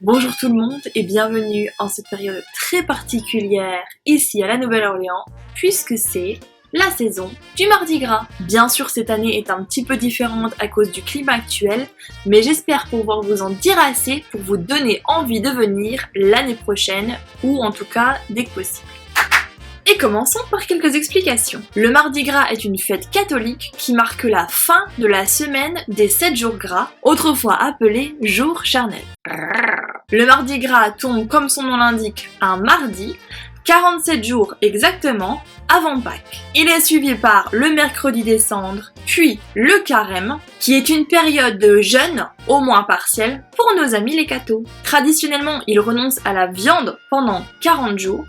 Bonjour tout le monde et bienvenue en cette période très particulière ici à la Nouvelle-Orléans puisque c'est la saison du Mardi Gras. Bien sûr cette année est un petit peu différente à cause du climat actuel, mais j'espère pouvoir vous en dire assez pour vous donner envie de venir l'année prochaine ou en tout cas dès que possible. Et commençons par quelques explications. Le Mardi Gras est une fête catholique qui marque la fin de la semaine des 7 jours gras, autrefois appelés jours charnels. Le Mardi Gras tombe, comme son nom l'indique, un mardi, 47 jours exactement avant Pâques. Il est suivi par le mercredi des cendres, puis le carême, qui est une période de jeûne, au moins partiel, pour nos amis les cathos. Traditionnellement, ils renoncent à la viande pendant 40 jours.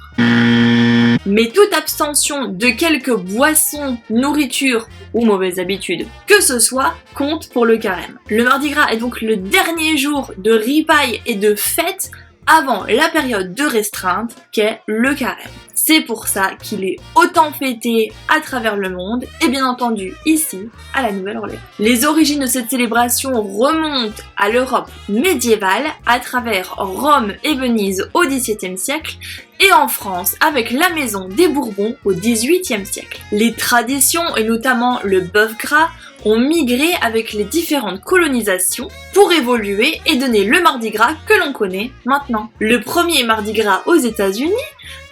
Mais toute abstention de quelque boisson, nourriture ou mauvaise habitude que ce soit compte pour le carême. Le Mardi Gras est donc le dernier jour de ripaille et de fête avant la période de restreinte qu'est le carême. C'est pour ça qu'il est autant fêté à travers le monde et bien entendu ici à la Nouvelle-Orléans. Les origines de cette célébration remontent à l'Europe médiévale à travers Rome et Venise au XVIIe siècle et en France avec la maison des Bourbons au XVIIIe siècle. Les traditions et notamment le bœuf gras ont migré avec les différentes colonisations pour évoluer et donner le Mardi Gras que l'on connaît maintenant. Le premier Mardi Gras aux États-Unis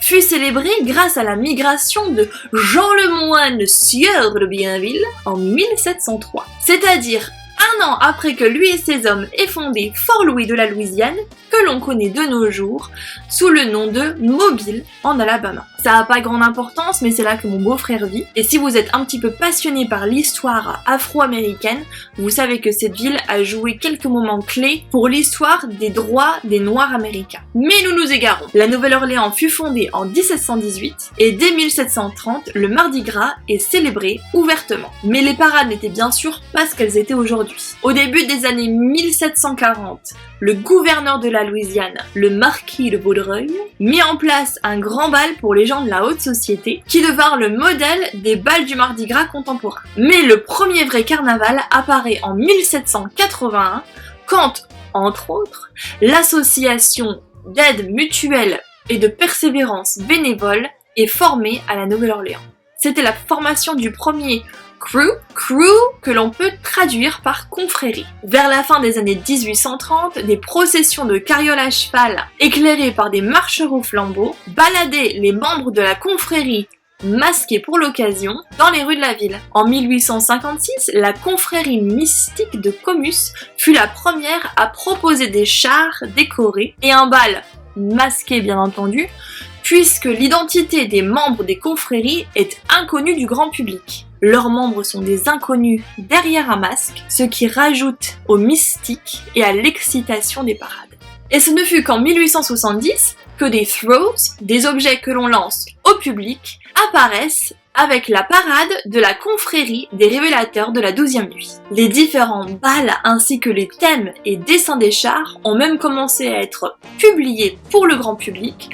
fut célébré grâce à la migration de Jean le Moine, sieur de Bienville, en 1703. C'est-à-dire un an après que lui et ses hommes aient fondé Fort Louis de la Louisiane, que l'on connaît de nos jours sous le nom de Mobile en Alabama. Ça n'a pas grande importance, mais c'est là que mon beau-frère vit. Et si vous êtes un petit peu passionné par l'histoire afro-américaine, vous savez que cette ville a joué quelques moments clés pour l'histoire des droits des Noirs américains. Mais nous nous égarons. La Nouvelle-Orléans fut fondée en 1718 et dès 1730, le Mardi Gras est célébré ouvertement. Mais les parades n'étaient bien sûr pas ce qu'elles étaient aujourd'hui. Au début des années 1740, le gouverneur de la Louisiane, le marquis de Vaudreuil, mit en place un grand bal pour les gens de la haute société qui devinrent le modèle des bals du Mardi Gras contemporain. Mais le premier vrai carnaval apparaît en 1781 quand, entre autres, l'association d'aide mutuelle et de persévérance bénévole est formée à la Nouvelle-Orléans. C'était la formation du premier crew que l'on peut traduire par confrérie. Vers la fin des années 1830, des processions de carrioles à cheval éclairées par des marcheurs au flambeau baladaient les membres de la confrérie masqués pour l'occasion dans les rues de la ville. En 1856, la confrérie mystique de Comus fut la première à proposer des chars décorés et un bal masqué bien entendu, puisque l'identité des membres des confréries est inconnue du grand public. Leurs membres sont des inconnus derrière un masque, ce qui rajoute au mystique et à l'excitation des parades. Et ce ne fut qu'en 1870 que des throws, des objets que l'on lance au public, apparaissent avec la parade de la confrérie des révélateurs de la 12e nuit. Les différents bals ainsi que les thèmes et dessins des chars ont même commencé à être publiés pour le grand public,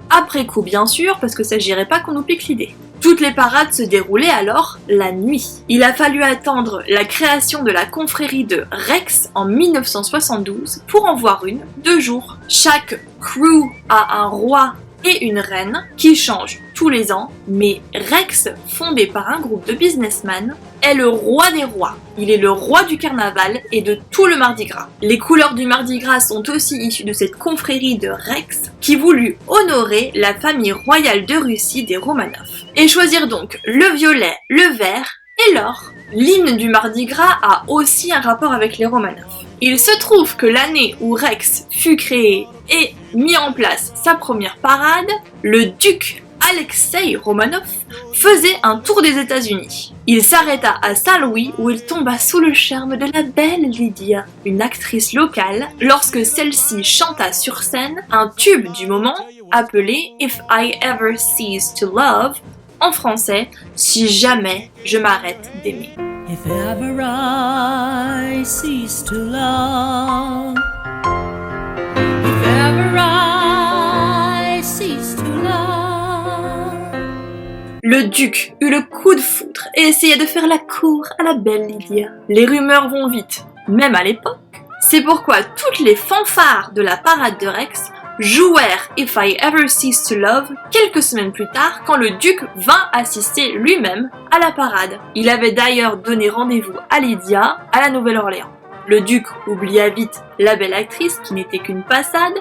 après coup bien sûr, parce que ça s'agirait pas qu'on nous pique l'idée. Toutes les parades se déroulaient alors la nuit. Il a fallu attendre la création de la confrérie de Rex en 1972 pour en voir une de jour. Chaque crew a un roi et une reine qui changent tous les ans, mais Rex, fondé par un groupe de businessmen, est le roi des rois. Il est le roi du carnaval et de tout le Mardi Gras. Les couleurs du Mardi Gras sont aussi issues de cette confrérie de Rex qui voulut honorer la famille royale de Russie des Romanov. Et choisir donc le violet, le vert et l'or. L'hymne du Mardi Gras a aussi un rapport avec les Romanov. Il se trouve que l'année où Rex fut créé et mis en place sa première parade, le duc Alexei Romanov faisait un tour des États-Unis. Il s'arrêta à Saint-Louis où il tomba sous le charme de la belle Lydia, une actrice locale, lorsque celle-ci chanta sur scène un tube du moment appelé If I Ever Cease to Love, en français, si jamais je m'arrête d'aimer. If ever I cease to love, if ever I cease to love. Le duc eut le coup de foudre et essaya de faire la cour à la belle Lydia. Les rumeurs vont vite, même à l'époque. C'est pourquoi toutes les fanfares de la parade de Rex jouèrent If I Ever Cease to Love quelques semaines plus tard quand le duc vint assister lui-même à la parade. Il avait d'ailleurs donné rendez-vous à Lydia à la Nouvelle-Orléans. Le duc oublia vite la belle actrice qui n'était qu'une passade,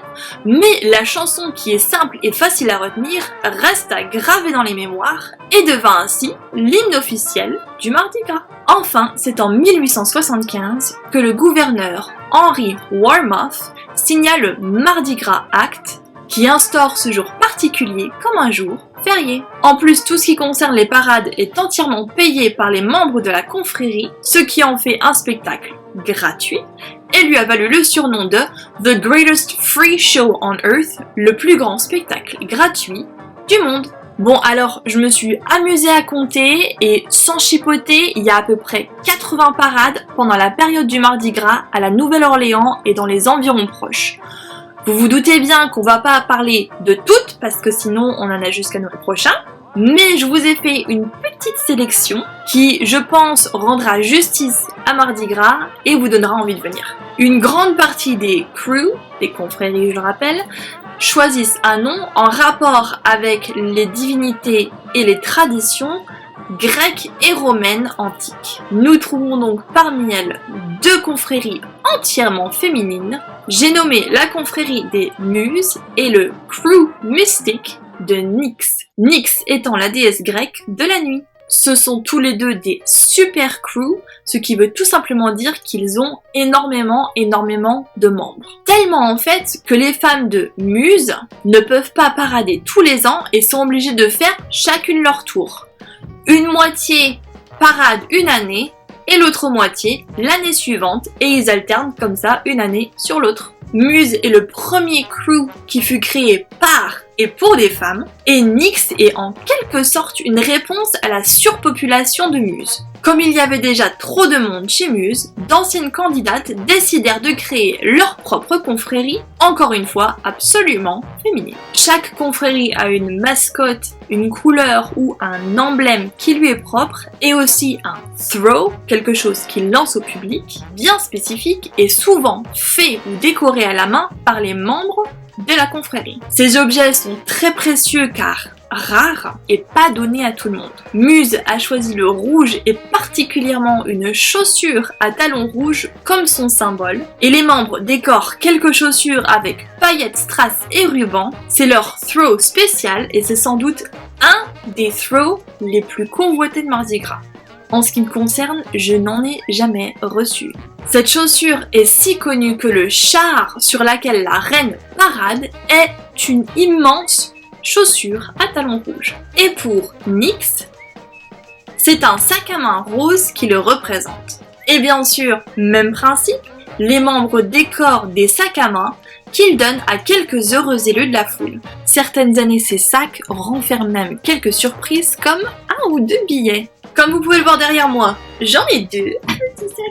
mais la chanson qui est simple et facile à retenir resta gravée dans les mémoires et devint ainsi l'hymne officiel du Mardi Gras. Enfin, c'est en 1875 que le gouverneur Henry Warmoth signa le Mardi Gras Act qui instaure ce jour particulier comme un jour férié. En plus, tout ce qui concerne les parades est entièrement payé par les membres de la confrérie, ce qui en fait un spectacle gratuit et lui a valu le surnom de The Greatest Free Show on Earth, le plus grand spectacle gratuit du monde. Bon, alors, je me suis amusée à compter et sans chipoter, il y a à peu près 80 parades pendant la période du Mardi Gras à la Nouvelle-Orléans et dans les environs proches. Vous vous doutez bien qu'on va pas parler de toutes parce que sinon on en a jusqu'à Noël prochain, mais je vous ai fait une petite sélection qui, je pense, rendra justice à Mardi Gras et vous donnera envie de venir. Une grande partie des crews, des confréries je le rappelle, choisissent un nom en rapport avec les divinités et les traditions grecques et romaines antiques. Nous trouvons donc parmi elles deux confréries entièrement féminines. J'ai nommé la confrérie des Muses et le crew mystique de Nyx. Nyx étant la déesse grecque de la nuit. Ce sont tous les deux des super crews, ce qui veut tout simplement dire qu'ils ont énormément de membres. Tellement en fait que les femmes de Muse ne peuvent pas parader tous les ans et sont obligées de faire chacune leur tour. Une moitié parade une année et l'autre moitié l'année suivante et ils alternent comme ça une année sur l'autre. Muse est le premier crew qui fut créé par et pour des femmes et Nyx est en quelque sorte une réponse à la surpopulation de Muse. Comme il y avait déjà trop de monde chez Muse, d'anciennes candidates décidèrent de créer leur propre confrérie, encore une fois absolument féminine. Chaque confrérie a une mascotte, une couleur ou un emblème qui lui est propre et aussi un throw, quelque chose qu'il lance au public, bien spécifique et souvent fait ou décoré à la main par les membres de la confrérie. Ces objets sont très précieux car rares et pas donnés à tout le monde. Muse a choisi le rouge et particulièrement une chaussure à talons rouges comme son symbole et les membres décorent quelques chaussures avec paillettes, strass et rubans. C'est leur throw spécial et c'est sans doute un des throws les plus convoités de Mardi Gras. En ce qui me concerne, je n'en ai jamais reçu. Cette chaussure est si connue que le char sur laquelle la reine parade est une immense chaussure à talons rouges. Et pour Nyx, c'est un sac à main rose qui le représente. Et bien sûr, même principe, les membres décorent des sacs à main qu'ils donnent à quelques heureux élus de la foule. Certaines années, ces sacs renferment même quelques surprises comme 1 ou 2 billets. Comme vous pouvez le voir derrière moi, j'en ai 2.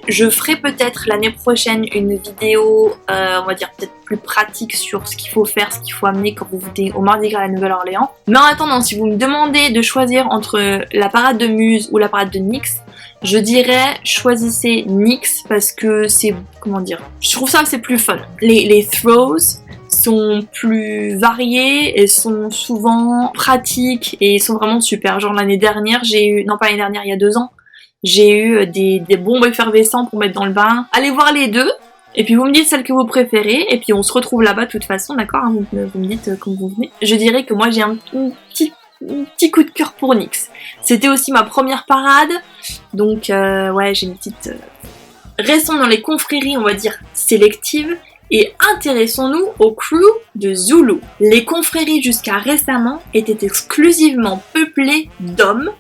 Je ferai peut-être l'année prochaine une vidéo, on va dire peut-être plus pratique sur ce qu'il faut faire, ce qu'il faut amener quand vous venez au Mardi Gras à la Nouvelle-Orléans. Mais en attendant, si vous me demandez de choisir entre la parade de Muse ou la parade de Nyx, je dirais choisissez Nyx parce que c'est, comment dire, je trouve ça que c'est plus fun. Les throws sont plus variés et sont souvent pratiques et sont vraiment super. Genre l'année dernière, il y a 2 ans, j'ai eu des bombes effervescentes pour mettre dans le bain. Allez voir les deux et puis vous me dites celle que vous préférez et puis on se retrouve là-bas de toute façon, d'accord, hein, vous me dites quand vous venez. Je dirais que moi j'ai un petit coup de cœur pour Nyx. C'était aussi ma première parade, donc ouais, j'ai une petite... Restons dans les confréries, on va dire, sélectives. Et intéressons-nous au crew de Zulu. Les confréries jusqu'à récemment étaient exclusivement peuplées d'hommes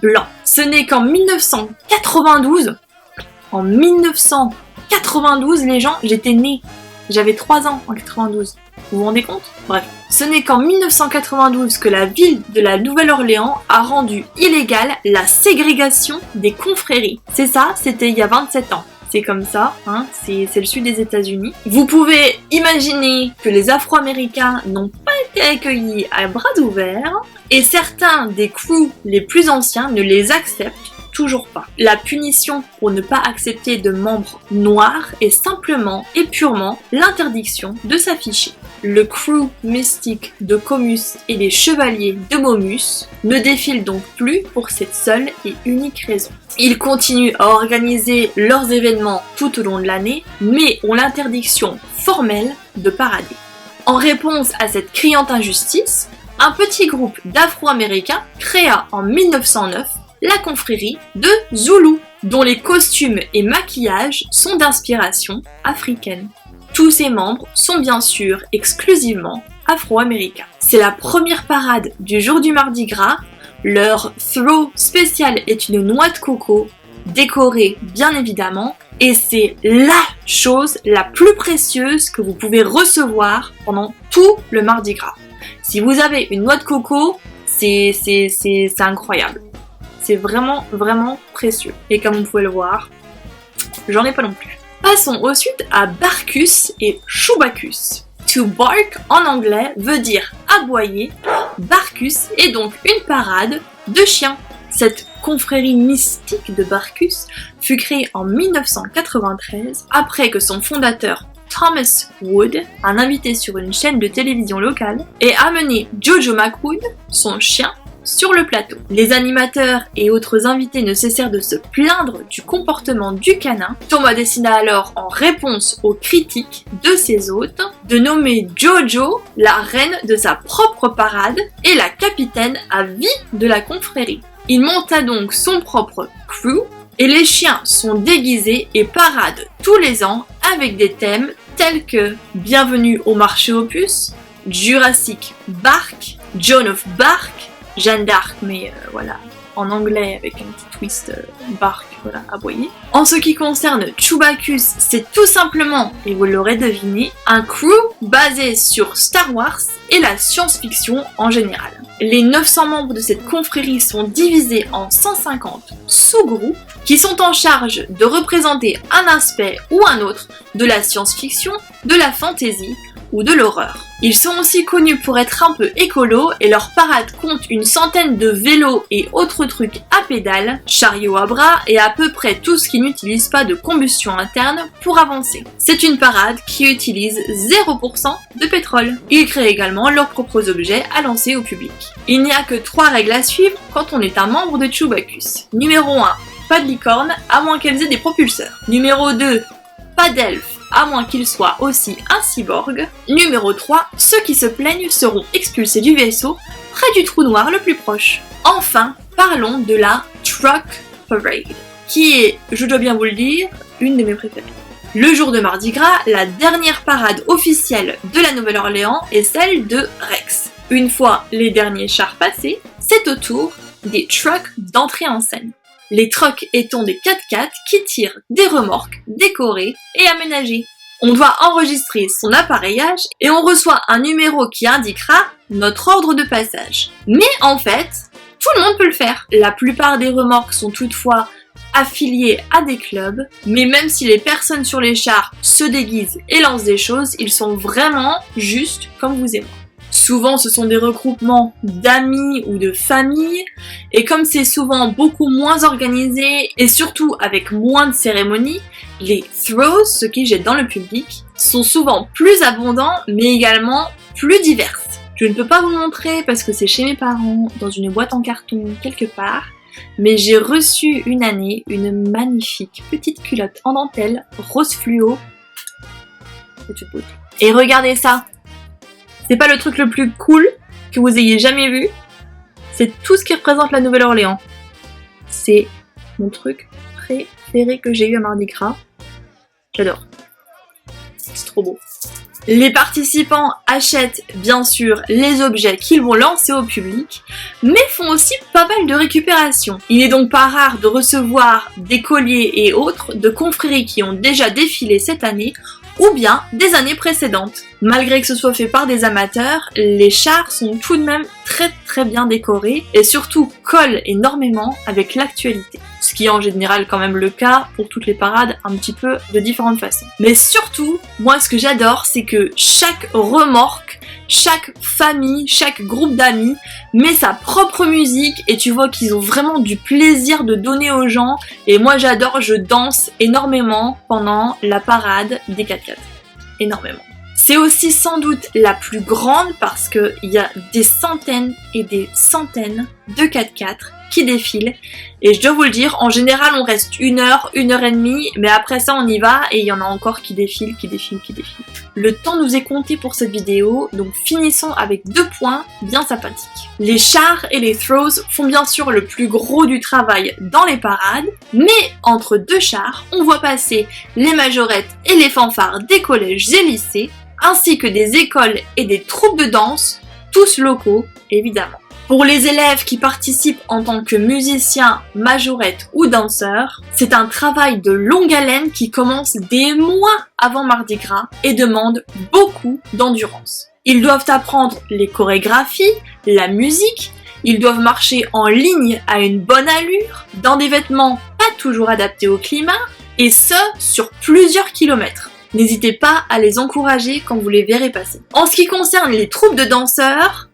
blancs. Ce n'est qu'en 1992, les gens, j'étais née, j'avais 3 ans en 92. Vous vous rendez compte? Bref. Ce n'est qu'en 1992 que la ville de la Nouvelle-Orléans a rendu illégale la ségrégation des confréries. C'est ça, c'était il y a 27 ans. C'est comme ça, hein, c'est le sud des États-Unis. Vous pouvez imaginer que les Afro-Américains n'ont pas été accueillis à bras ouverts et certains des crews les plus anciens ne les acceptent toujours pas. La punition pour ne pas accepter de membres noirs est simplement et purement l'interdiction de s'afficher. Le crew mystique de Comus et les chevaliers de Momus ne défilent donc plus pour cette seule et unique raison. Ils continuent à organiser leurs événements tout au long de l'année, mais ont l'interdiction formelle de parader. En réponse à cette criante injustice, un petit groupe d'Afro-Américains créa en 1909 la confrérie de Zulu, dont les costumes et maquillages sont d'inspiration africaine. Tous ses membres sont bien sûr exclusivement afro-américains. C'est la première parade du jour du Mardi Gras. Leur throw spécial est une noix de coco, décorée bien évidemment, et c'est LA chose la plus précieuse que vous pouvez recevoir pendant tout le Mardi Gras. Si vous avez une noix de coco, c'est incroyable. C'est vraiment précieux. Et comme vous pouvez le voir, j'en ai pas non plus. Passons ensuite à Barkus et Chewbacus. To bark en anglais veut dire aboyer. Barkus est donc une parade de chiens. Cette confrérie mystique de Barkus fut créée en 1993 après que son fondateur Thomas Wood, un invité sur une chaîne de télévision locale, ait amené Jojo McWood, son chien, sur le plateau. Les animateurs et autres invités ne cessèrent de se plaindre du comportement du canin. Thomas décida alors, en réponse aux critiques de ses hôtes, de nommer Jojo la reine de sa propre parade et la capitaine à vie de la confrérie. Il monta donc son propre crew et les chiens sont déguisés et paradent tous les ans avec des thèmes tels que Bienvenue au marché aux puces, Jurassic Bark, Joan of Bark, Jeanne d'Arc, mais voilà, en anglais avec un petit twist bark, voilà, aboyer. En ce qui concerne Chewbacus, c'est tout simplement, et vous l'aurez deviné, un crew basé sur Star Wars et la science-fiction en général. Les 900 membres de cette confrérie sont divisés en 150 sous-groupes qui sont en charge de représenter un aspect ou un autre de la science-fiction, de la fantasy ou de l'horreur. Ils sont aussi connus pour être un peu écolos et leur parade compte une centaine de vélos et autres trucs à pédales, chariots à bras et à peu près tout ce qui n'utilise pas de combustion interne pour avancer. C'est une parade qui utilise 0% de pétrole. Ils créent également leurs propres objets à lancer au public. Il n'y a que 3 règles à suivre quand on est un membre de Chewbacus. Numéro 1, pas de licorne à moins qu'elles aient des propulseurs. Numéro 2, pas d'elfe à moins qu'il soit aussi un cyborg. Numéro 3, ceux qui se plaignent seront expulsés du vaisseau près du trou noir le plus proche. Enfin, parlons de la Truck Parade, qui est, je dois bien vous le dire, une de mes préférées. Le jour de Mardi Gras, la dernière parade officielle de la Nouvelle-Orléans est celle de Rex. Une fois les derniers chars passés, c'est au tour des trucks d'entrer en scène. Les trucks étant des 4x4 qui tirent des remorques décorées et aménagées. On doit enregistrer son appareillage et on reçoit un numéro qui indiquera notre ordre de passage. Mais en fait, tout le monde peut le faire. La plupart des remorques sont toutefois affiliées à des clubs, mais même si les personnes sur les chars se déguisent et lancent des choses, ils sont vraiment juste comme vous et moi. Souvent, ce sont des regroupements d'amis ou de familles, et comme c'est souvent beaucoup moins organisé et surtout avec moins de cérémonies, les throws, ceux qui jettent dans le public, sont souvent plus abondants mais également plus diverses. Je ne peux pas vous montrer parce que c'est chez mes parents, dans une boîte en carton quelque part, mais j'ai reçu une année une magnifique petite culotte en dentelle rose fluo. Et regardez ça! C'est pas le truc le plus cool que vous ayez jamais vu. C'est tout ce qui représente la Nouvelle-Orléans. C'est mon truc préféré que j'ai eu à Mardi Gras. J'adore. C'est trop beau. Les participants achètent bien sûr les objets qu'ils vont lancer au public, mais font aussi pas mal de récupération. Il n'est donc pas rare de recevoir des colliers et autres de confréries qui ont déjà défilé cette année ou bien des années précédentes. Malgré que ce soit fait par des amateurs, les chars sont tout de même très bien décorés et surtout collent énormément avec l'actualité. Ce qui est en général quand même le cas pour toutes les parades un petit peu de différentes façons. Mais surtout, moi ce que j'adore, c'est que chaque remorque Chaque famille, chaque groupe d'amis met sa propre musique et tu vois qu'ils ont vraiment du plaisir de donner aux gens. Et moi j'adore, je danse énormément pendant la parade des 4x4. Énormément. C'est aussi sans doute la plus grande parce qu'il y a des centaines et des centaines de 4x4 qui défilent. Et je dois vous le dire, en général on reste 1 heure, 1 heure et demie, mais après ça on y va et il y en a encore qui défilent. Le temps nous est compté pour cette vidéo, donc finissons avec 2 points bien sympathiques. Les chars et les throws font bien sûr le plus gros du travail dans les parades, mais entre 2 chars, on voit passer les majorettes et les fanfares des collèges et lycées, ainsi que des écoles et des troupes de danse, tous locaux évidemment. Pour les élèves qui participent en tant que musiciens, majorettes ou danseurs, c'est un travail de longue haleine qui commence des mois avant Mardi Gras et demande beaucoup d'endurance. Ils doivent apprendre les chorégraphies, la musique, ils doivent marcher en ligne à une bonne allure, dans des vêtements pas toujours adaptés au climat, et ce, sur plusieurs kilomètres. N'hésitez pas à les encourager quand vous les verrez passer. En ce qui concerne les troupes de danseurs,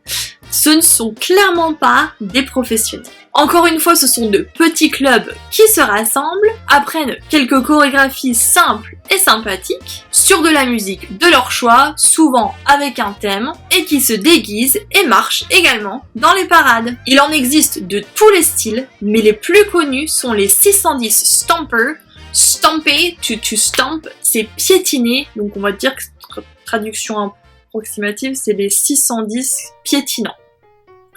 ce ne sont clairement pas des professionnels. Encore une fois, ce sont de petits clubs qui se rassemblent, apprennent quelques chorégraphies simples et sympathiques, sur de la musique de leur choix, souvent avec un thème, et qui se déguisent et marchent également dans les parades. Il en existe de tous les styles, mais les plus connus sont les 610 Stompers. Stomper, to stomp, c'est piétiner, donc on va dire que traduction approximative, c'est les 610 piétinants.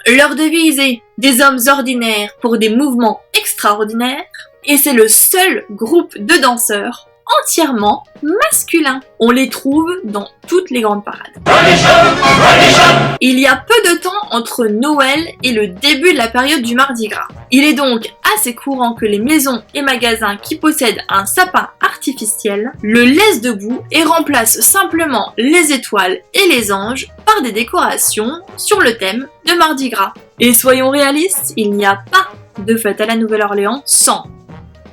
Leur devise est « Des hommes ordinaires pour des mouvements extraordinaires » et c'est le seul groupe de danseurs entièrement masculins. On les trouve dans toutes les grandes parades. Il y a peu de temps entre Noël et le début de la période du Mardi Gras. Il est donc assez courant que les maisons et magasins qui possèdent un sapin artificiel le laissent debout et remplacent simplement les étoiles et les anges par des décorations sur le thème de Mardi Gras. Et soyons réalistes, il n'y a pas de fête à la Nouvelle-Orléans sans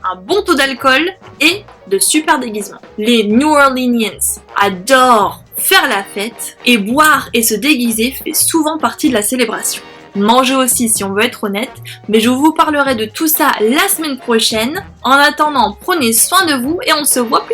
un bon taux d'alcool et de super déguisements. Les New Orleanians adorent faire la fête et boire et se déguiser fait souvent partie de la célébration. Manger aussi si on veut être honnête, mais je vous parlerai de tout ça la semaine prochaine. En attendant, prenez soin de vous et on se voit